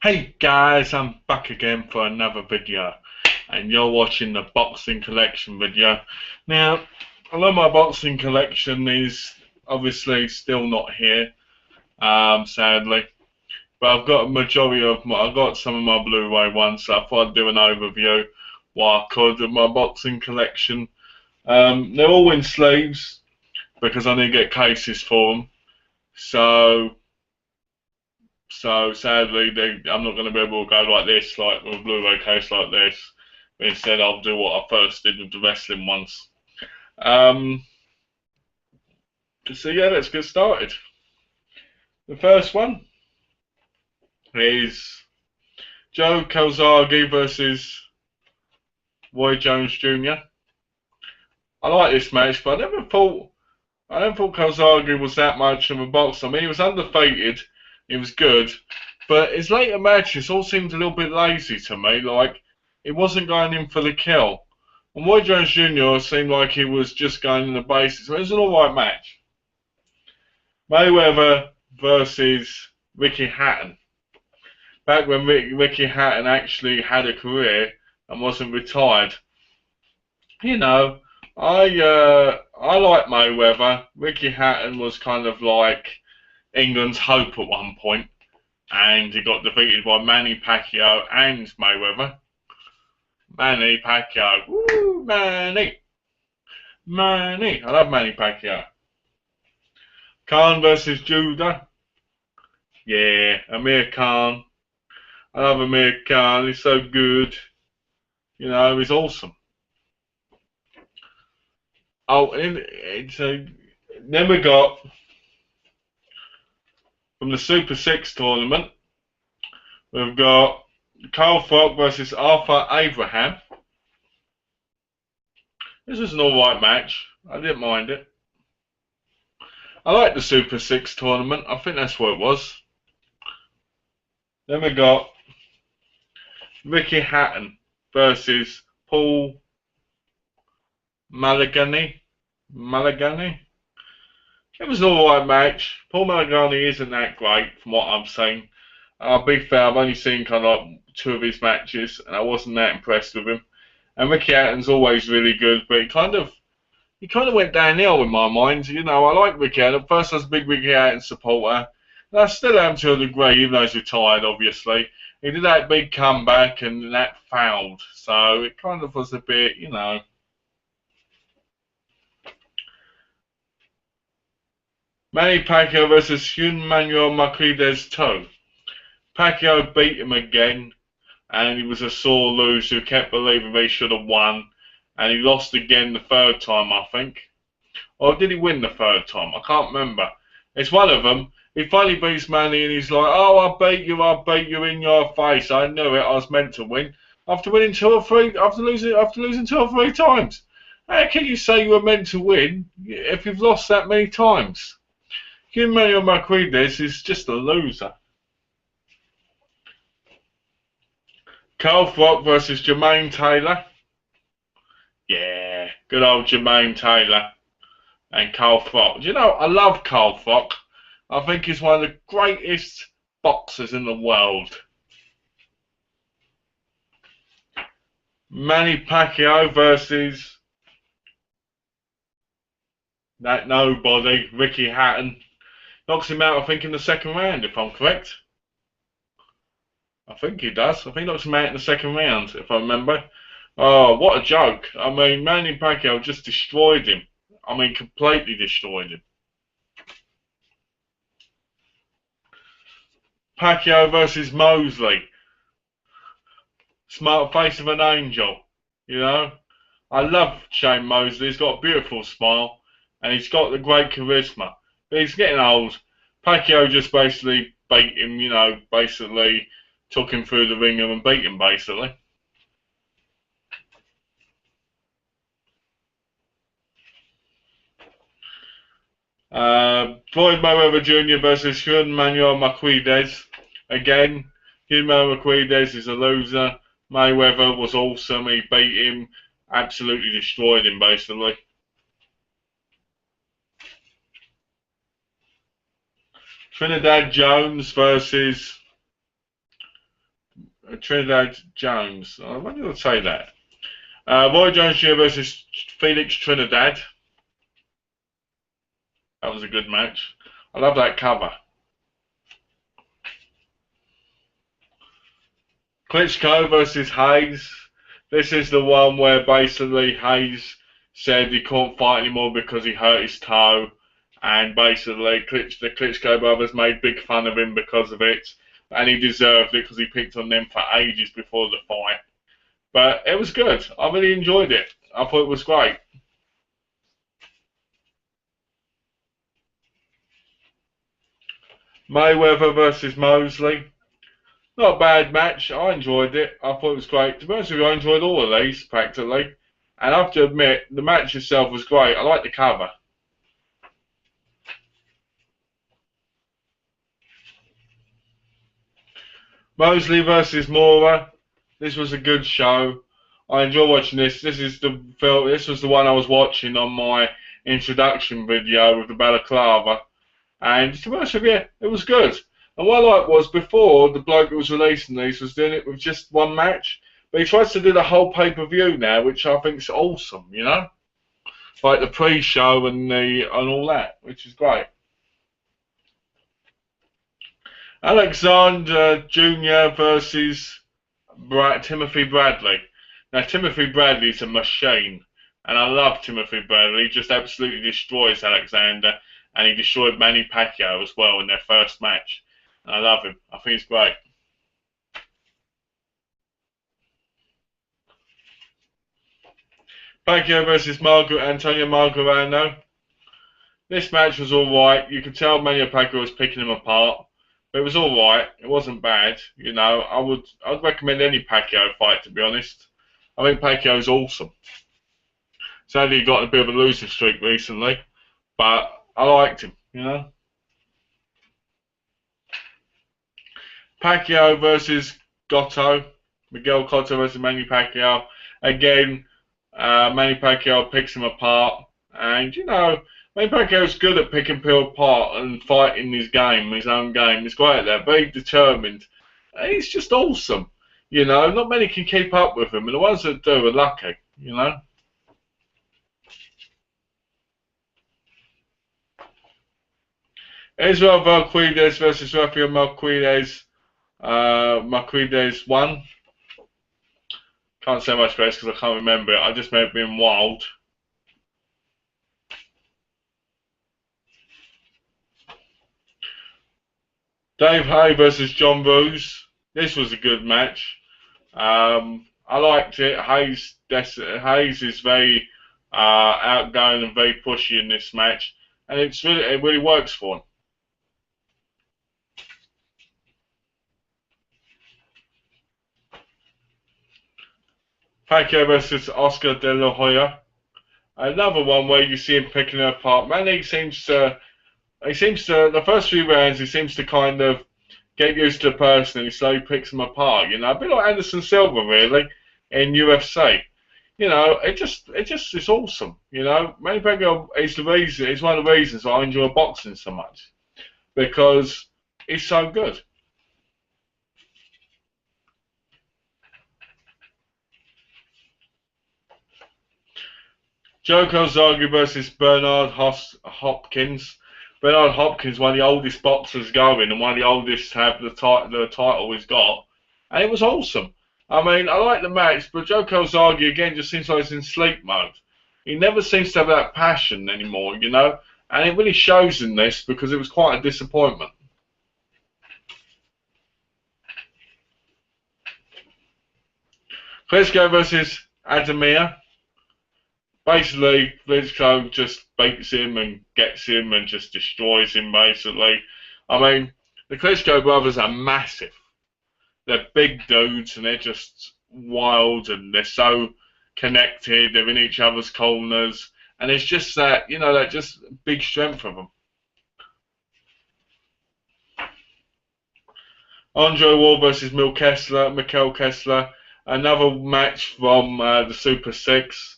Hey guys, I'm back again for another video, and you're watching the boxing collection video. Now, although my boxing collection is obviously still not here, sadly, but I've got a majority of I've got some of my Blu-ray ones, so I thought I'd do an overview what I could of my boxing collection. They're all in sleeves because I need to get cases for them. So sadly, I'm not going to be able to go like this, like with a Blu-ray case like this. But instead, I'll do what I first did with the wrestling ones. Um, so yeah, let's get started. The first one is Joe Calzaghe versus Roy Jones Jr. I like this match, but I never thought Calzaghe was that much of a boxer. I mean, he was undefeated, he was good, but his later matches all seemed a little bit lazy to me. Like he wasn't going in for the kill. And Roy Jones Jr. seemed like he was just going in the basics. It was an alright match. Mayweather versus Ricky Hatton. Back when Ricky Hatton actually had a career and wasn't retired. You know, I like Mayweather. Ricky Hatton was kind of like England's hope at one point, and he got defeated by Manny Pacquiao and Mayweather. Manny Pacquiao, woo, Manny, Manny. I love Manny Pacquiao. Khan versus Judah. Yeah, Amir Khan. I love Amir Khan. He's so good. You know, he's awesome. Oh, so then we got from the Super Six tournament. We've got Carl Froch versus Arthur Abraham. This was an alright match. I didn't mind it. I like the Super Six tournament. I think that's what it was. Then we got Ricky Hatton versus Paul Malagany. It was an alright match. Paul Malagany isn't that great from what I've seen. I'll be fair, I've only seen kind of like two of his matches, and I wasn't that impressed with him. And Ricky Hatton's always really good, but he kind of went downhill in my mind. You know, I like Ricky Hatton. At first, I was a big Ricky Hatton supporter, and I still am to a degree, even though he's retired, obviously. He did that big comeback, and that failed. So it kind of was a bit, you know. Manny Pacquiao versus Juan Manuel Marquez 2. Pacquiao beat him again, and he was a sore loser who kept believing they should have won, and he lost again the third time, I think. Or did he win the third time? I can't remember. It's one of them. He finally beats Manny, and he's like, "Oh, I beat you in your face. I knew it. I was meant to win." After winning after losing two or three times. How can you say you were meant to win if you've lost that many times? Juan Manuel Marquez is just a loser. Carl Froch versus Jermaine Taylor. Yeah, good old Jermaine Taylor and Carl Froch. You know, I love Carl Froch. I think he's one of the greatest boxers in the world. Manny Pacquiao versus that nobody, Ricky Hatton. Knocks him out, I think, in the second round, if I'm correct. I think he does. I think he knocks him out in the second round, if I remember. Oh, what a joke. I mean, Manny Pacquiao just destroyed him. I mean, completely destroyed him. Pacquiao versus Mosley. Smart face of an angel, you know. I love Shane Mosley. He's got a beautiful smile, and he's got the great charisma. But he's getting old. Pacquiao just basically beat him, you know, basically took him through the ringer and beat him, basically. Floyd Mayweather Jr. versus Juan Manuel Marquez. Again, Juan Manuel Marquez is a loser. Mayweather was awesome. He beat him, absolutely destroyed him, basically. Trinidad Jones versus Trinidad Jones. Why did I say that? Roy Jones Jr. versus Felix Trinidad. That was a good match. I love that cover. Klitschko versus Hayes. This is the one where basically Hayes said he couldn't fight anymore because he hurt his toe, and basically the Klitschko brothers made big fun of him because of it, and he deserved it because he picked on them for ages before the fight. But it was good. I really enjoyed it. I thought it was great. Mayweather versus Mosley. Not a bad match. I enjoyed it. I thought it was great. To be honest with you, I enjoyed all of these practically. And I have to admit, the match itself was great. I like the cover. Mosley versus Mora. This was a good show. I enjoy watching this. This is the film. This was the one I was watching on my introduction video with the balaclava. And to be honest with you, it was good. And what I liked was before the bloke that was releasing these was doing it with just one match, but he tries to do the whole pay-per-view now, which I think is awesome. You know, like the pre-show and all that, which is great. Alexander Jr. versus Timothy Bradley. Now Timothy Bradley's a machine, and I love Timothy Bradley. He just absolutely destroys Alexander, and he destroyed Manny Pacquiao as well in their first match. I love him. I think he's great. Pacquiao versus Antonio Margarano. This match was alright. You could tell Manny Pacquiao was picking him apart, but it was alright. It wasn't bad. You know, I'd recommend any Pacquiao fight, to be honest. I think Pacquiao's awesome. Sadly, he got a bit of a losing streak recently, but I liked him. You know. Pacquiao versus Cotto. Miguel Cotto versus Manny Pacquiao. Again, Manny Pacquiao picks him apart. And, you know, Manny Pacquiao's good at picking people apart and fighting his game, his own game. He's great at that, very determined. And he's just awesome. You know, not many can keep up with him, and the ones that do are lucky, you know. Israel Marquez versus Rafael Marquez. Marquez won. Can't say much about it because I can't remember it. I just remember being wild. Dave Hay versus John Roos. This was a good match. I liked it. Hayes is very outgoing and very pushy in this match, and it really works for him. Pacquiao versus Oscar De La Hoya. Another one where you see him picking her apart. Manny seems to, the first few rounds, he seems to kind of get used to the person and he slowly picks them apart. You know, a bit like Anderson Silva, really, in UFC. You know, it's awesome. You know, Manny Pacquiao is one of the reasons I enjoy boxing so much, because he's so good. Joe Calzaghe versus Bernard Hopkins. Bernard Hopkins, one of the oldest boxers going, and one of the oldest to have the title he's got, and it was awesome. I mean, I like the match, but Joe Calzaghe again just seems like he's in sleep mode. He never seems to have that passion anymore, you know, and it really shows in this because it was quite a disappointment. Klitschko versus Adamir. Basically, Klitschko just beats him and gets him and just destroys him, basically. I mean, the Klitschko brothers are massive. They're big dudes and they're just wild and they're so connected. They're in each other's corners. And it's just that, you know, that just big strength of them. Andre Ward versus Mikael Kessler. Another match from the Super 6.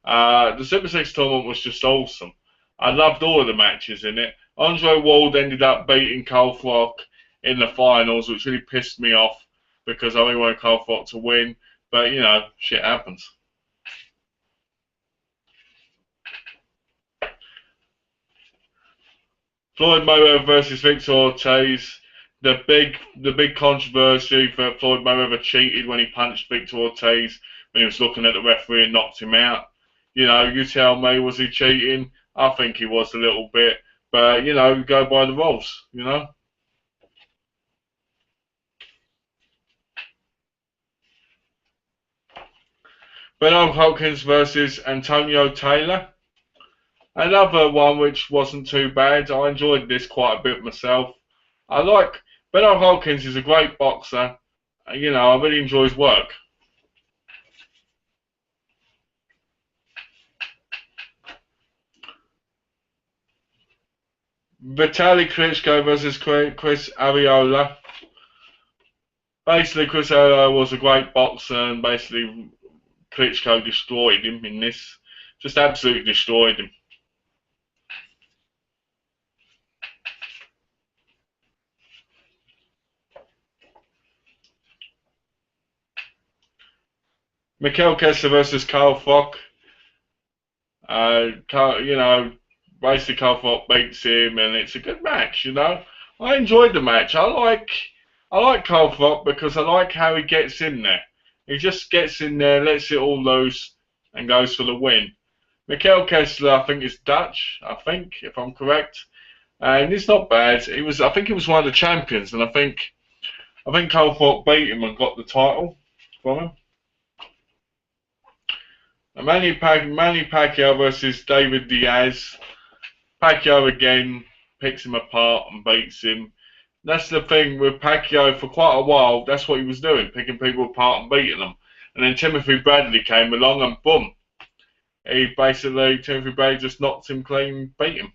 The Super 6 tournament was just awesome. I loved all of the matches in it. Andre Ward ended up beating Cole Flock in the finals, which really pissed me off. because I really wanted Carl Fox to win. But, you know, shit happens. Floyd Mayweather versus Victor Ortiz. The big controversy that Floyd Mayweather cheated when he punched Victor Ortiz when he was looking at the referee and knocked him out. You know, you tell me, was he cheating? I think he was a little bit, but you know, go by the rules. You know. Bernard Hopkins versus Antonio Taylor. Another one which wasn't too bad. I enjoyed this quite a bit myself. I like Bernard Hopkins is a great boxer. You know, I really enjoy his work. Vitaly Klitschko versus Chris Arreola. Basically, Chris Arreola was a great boxer, and basically Klitschko destroyed him in this. Just absolutely destroyed him. Mikhail Kessler versus Carl Fock. You know, basically Carl Fock beats him, and it's a good match. You know, I enjoyed the match. I like Carl Fock because I like how he gets in there. He just gets in there, lets it all loose, and goes for the win. Mikhail Kessler, I think, is Dutch. I think, if I'm correct, and he's not bad. I think he was one of the champions, and I think Carl Fock beat him and got the title from him. Manny Pacquiao versus David Diaz. Pacquiao again picks him apart and beats him. That's the thing with Pacquiao for quite a while. That's what he was doing, picking people apart and beating them. And then Timothy Bradley came along and boom, Timothy Bradley just knocked him clean, beat him.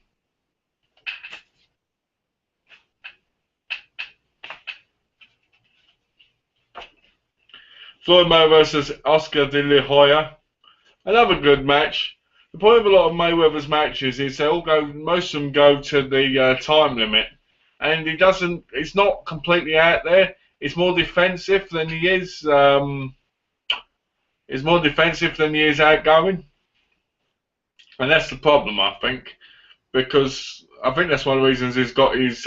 Floyd Mayweather versus Oscar De La Hoya. Another good match. The point of a lot of Mayweather's matches is most of them go to the time limit, and he's not completely out there. He's more defensive than he is. He's more defensive than he is outgoing, and that's the problem, I think, because I think that's one of the reasons he's got his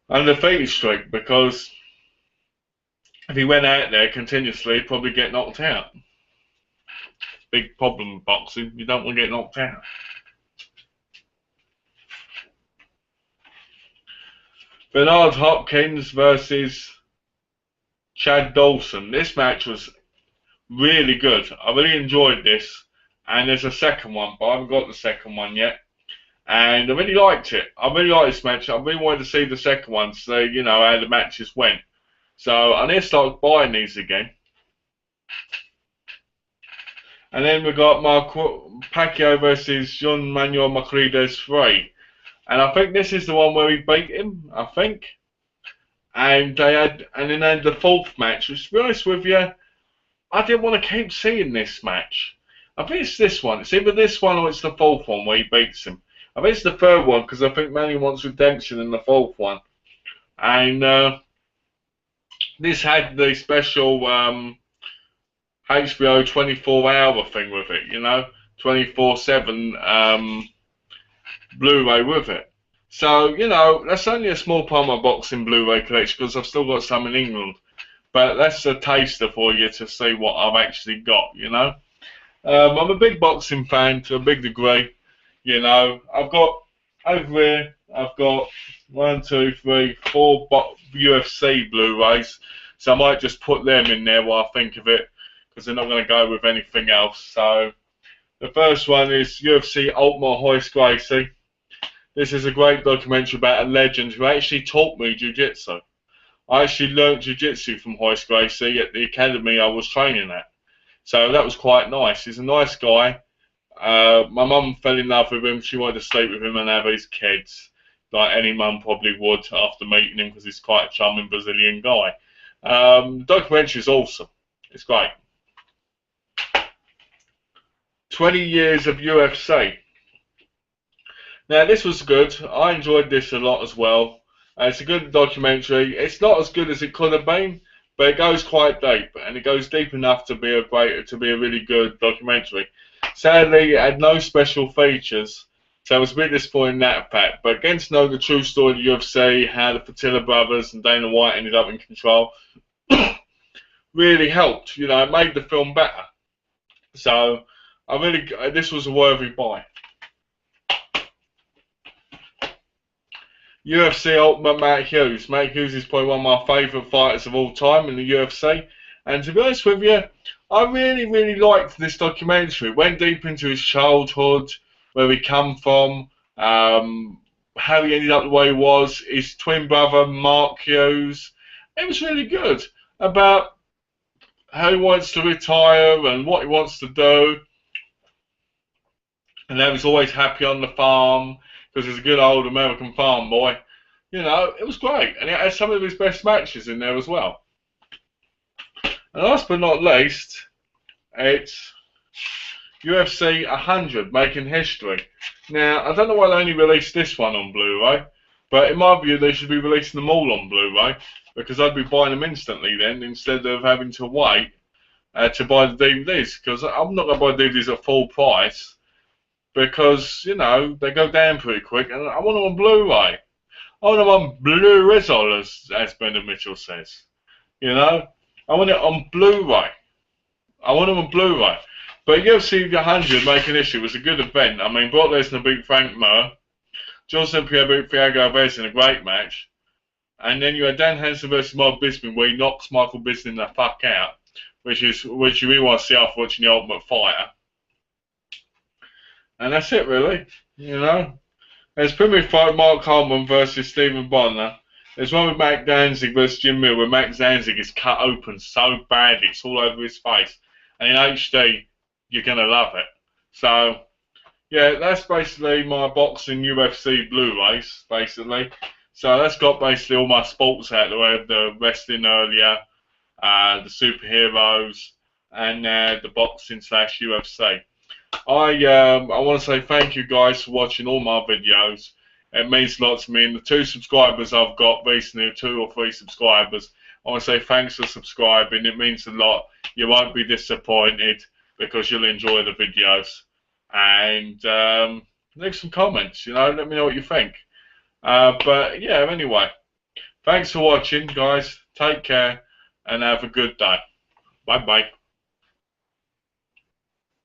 undefeated streak. Because if he went out there continuously, he'd probably get knocked out. Big problem with boxing. You don't want to get knocked out. Bernard Hopkins versus Chad Dawson. This match was really good. I really enjoyed this. And there's a second one, but I haven't got the second one yet. And I really liked it. I really liked this match. I really wanted to see the second one, so you know how the matches went. So I need to start buying these again. And then we got Pacquiao versus Jean Manuel Macri 3. And I think this is the one where he beat him, I think. And then they had the fourth match, which to be honest with you, I didn't want to keep seeing this match. I think it's this one. It's either this one or it's the fourth one where he beats him. I think it's the third one because I think Manny wants redemption in the fourth one. And this had the special HBO 24-hour thing with it, you know, 24/7 Blu-ray with it. So, you know, that's only a small part of my boxing Blu-ray collection because I've still got some in England. But that's a taster for you to see what I've actually got, you know. I'm a big boxing fan to a big degree, you know. I've got, over here, I've got 1, 2, 3, 4 UFC Blu-rays. So I might just put them in there while I think of it, because they're not going to go with anything else. So the first one is UFC Ultimate Hoist Gracie. This is a great documentary about a legend who actually taught me jiu-jitsu. I actually learnt jiu-jitsu from Hoist Gracie at the academy I was training at. So that was quite nice. He's a nice guy. My mum fell in love with him. She wanted to sleep with him and have his kids, like any mum probably would after meeting him, because he's quite a charming Brazilian guy. The documentary is awesome. It's great. 20 years of UFC. Now this was good. I enjoyed this a lot as well. It's a good documentary. It's not as good as it could have been, but it goes quite deep, and it goes deep enough to be a really good documentary. Sadly, it had no special features, so I was a bit disappointed in that fact. But getting to know the true story of the UFC, how the Fatilla brothers and Dana White ended up in control, really helped. You know, it made the film better. So this was a worthy buy. UFC Ultimate Matt Hughes. Matt Hughes is probably one of my favourite fighters of all time in the UFC. And to be honest with you, I really liked this documentary. It went deep into his childhood, where he come from, how he ended up the way he was, his twin brother Mark Hughes. It was really good about how he wants to retire and what he wants to do. And how he's always happy on the farm because he's a good old American farm boy. You know, it was great. And it had some of his best matches in there as well. And last but not least, it's UFC 100, making history. Now, I don't know why they only released this one on Blu-ray, but in my view, they should be releasing them all on Blu-ray, because I'd be buying them instantly then, instead of having to wait to buy the DVDs, because I'm not going to buy DVDs at full price, because, you know, they go down pretty quick, and I want them on Blu-ray. I want them on Blu-ray, as Brendan Mitchell says. You know? I want it on Blu-ray. I want them on Blu-ray. But UFC 100 making history was a good event. I mean, Brock Lesnar beat Frank Mir. John St. Pierre beat Thiago Alves in a great match. And then you had Dan Hansen versus Mark Bisping, where he knocks Michael Bisping the fuck out, which you really want to see after watching The Ultimate Fighter. And that's it, really. You know, there's Premier Fight Mark Coleman versus Stephen Bonner. There's one with Mac Danzig versus Jim Miller, where Mac Danzig is cut open so badly, it's all over his face. And in HD, you're gonna love it. So, yeah, that's basically my boxing UFC Blu-rays, basically. So that's got basically all my sports out there, the wrestling earlier, the superheroes, and the boxing / UFC. I want to say thank you guys for watching all my videos. It means a lot to me. And the 2 subscribers I've got recently, 2 or 3 subscribers, I want to say thanks for subscribing. It means a lot. You won't be disappointed because you'll enjoy the videos. And leave some comments, you know, let me know what you think. But yeah, anyway, thanks for watching, guys. Take care and have a good day. Bye-bye.